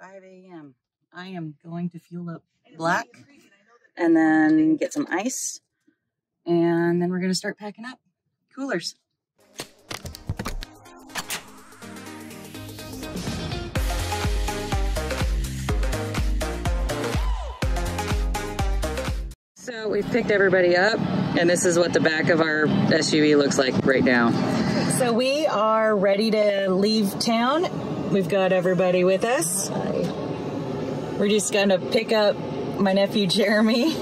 5 a.m. I am going to fuel up black and then get some ice, and then we're going to start packing up coolers. So we've picked everybody up, and this is what the back of our SUV looks like right now. So we are ready to leave town. We've got everybody with us. We're just gonna pick up my nephew Jeremy,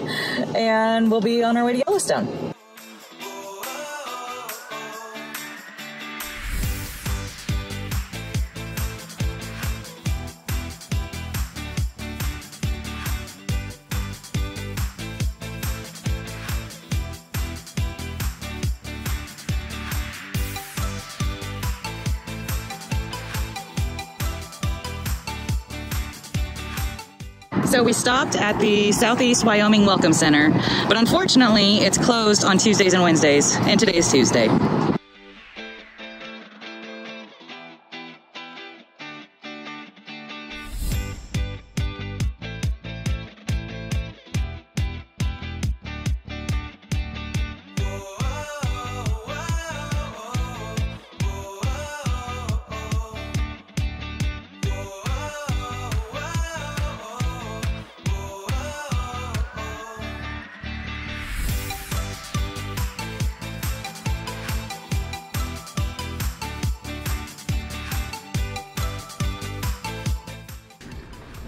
and we'll be on our way to Yellowstone. So we stopped at the Southeast Wyoming Welcome Center, but unfortunately it's closed on Tuesdays and Wednesdays, and today's Tuesday.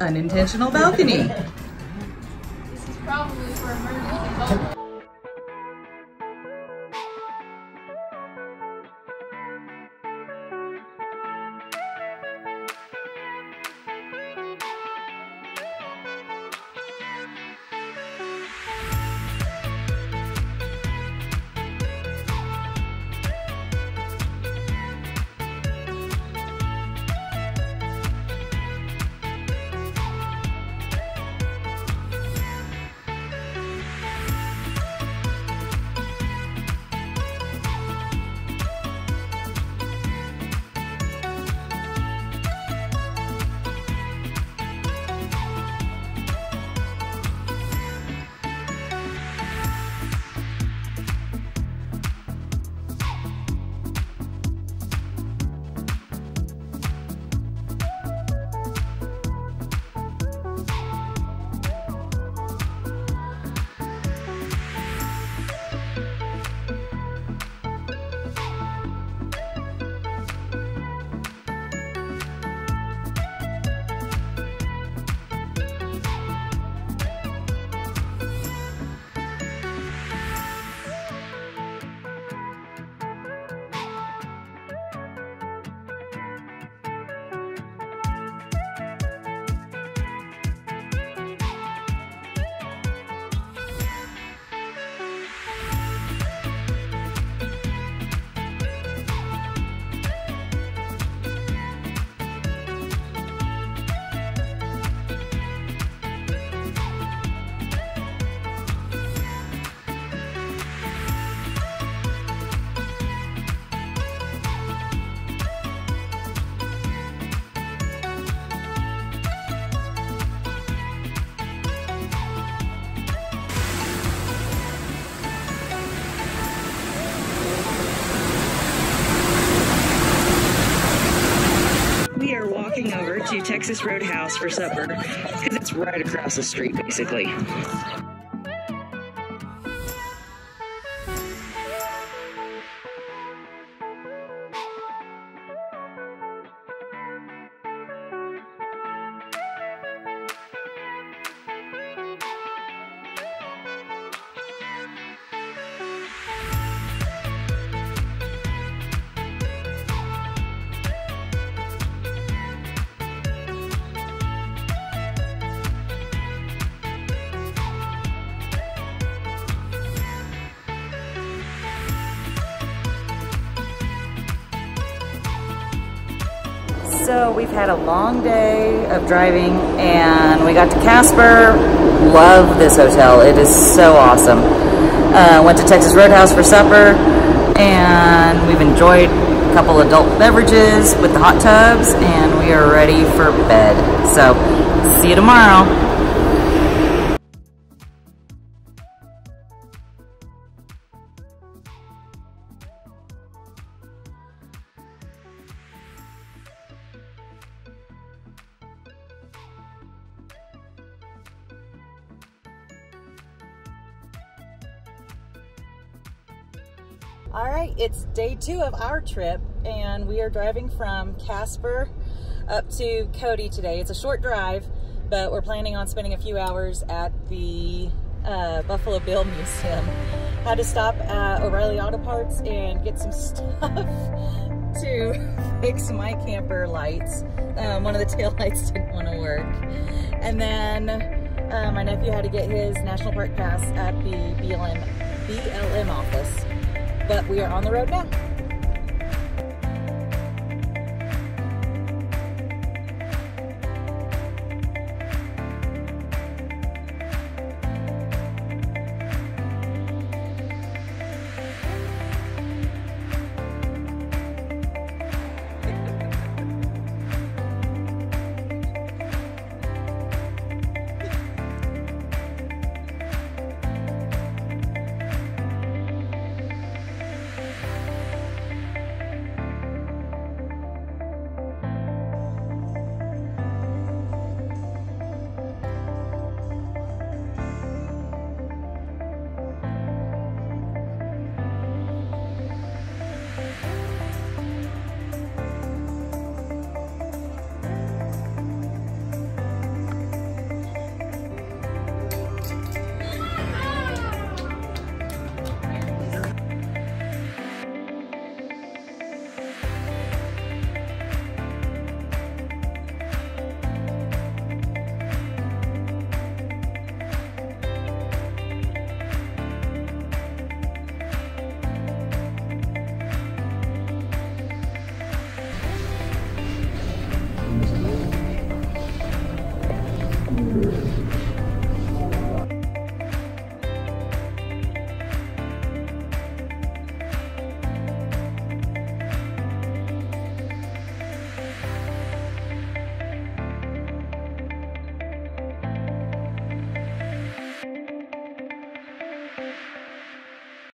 Unintentional balcony. This is probably for emergency. Over to Texas Roadhouse for supper because it's right across the street basically. So we've had a long day of driving, and we got to Casper. Love this hotel. It is so awesome. Went to Texas Roadhouse for supper, and we've enjoyed a couple adult beverages with the hot tubs, and we are ready for bed. So, see you tomorrow. All right, it's day 2 of our trip, and we are driving from Casper up to Cody today. It's a short drive, but we're planning on spending a few hours at the Buffalo Bill Museum. Had to stop at O'Reilly Auto Parts and get some stuff to fix my camper lights. One of the tail lights didn't want to work. And then my nephew had to get his National Park pass at the BLM office. But we are on the road now.